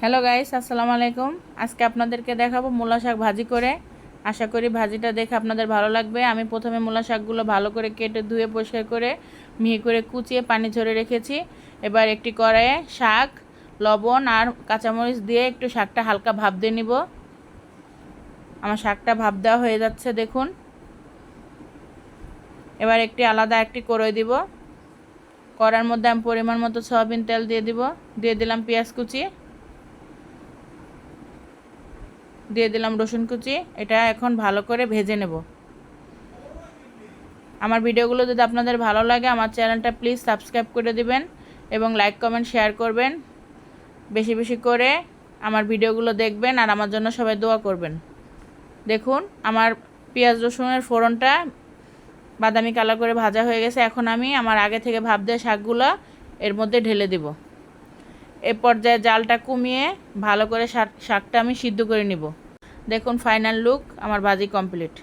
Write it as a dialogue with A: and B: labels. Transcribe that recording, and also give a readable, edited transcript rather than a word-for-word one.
A: Hello guys, আসসালামু আলাইকুম। আজকে আপনাদেরকে দেখাবো মূলা শাক ভাজি করে। আশা করি ভাজিটা দেখে আপনাদের ভালো লাগবে। আমি প্রথমে মূলা শাকগুলো ভালো করে কেটে ধুয়ে পরিষ্কার করে মিহি করে কুচিয়ে পানি ঝরে রেখেছি। এবার একটি কড়াইয়ে শাক, লবণ আর কাঁচামরিচ দিয়ে একটু শাকটা হালকা ভাপ দিয়ে নিব। আমার শাকটা ভাপ দেওয়া হয়ে যাচ্ছে, দেখুন। এবার আলাদা একটি কড়াই দিব। কড়ার মধ্যে আমি পরিমাণ মতো সয়াবিন তেল দিয়ে দিলাম পেঁয়াজ কুচি, দিয়ে দিলাম রসুন কুচি। এটা এখন ভালো করে ভেজে নেব। আমার ভিডিওগুলো যদি আপনাদের ভালো লাগে আমার চ্যানেলটা প্লিজ সাবস্ক্রাইব করে দিবেন এবং লাইক কমেন্ট শেয়ার করবেন। বেশি বেশি করে আমার ভিডিওগুলো দেখবেন আর আমার জন্য সবাই দোয়া করবেন। দেখুন আমার পেঁয়াজ রসুনের ফোড়নটা বাদামি কালার করে ভাজা হয়ে গেছে। এখন আমি আমার আগে থেকে ভাপ দেওয়া শাকগুলো এর মধ্যে ঢেলে দিব। এ পর্যায়ে জালটা কমিয়ে ভালো করে শাকটা আমি সিদ্ধ করে নিব। দেখুন ফাইনাল লুক, আমার ভাজি কমপ্লিট।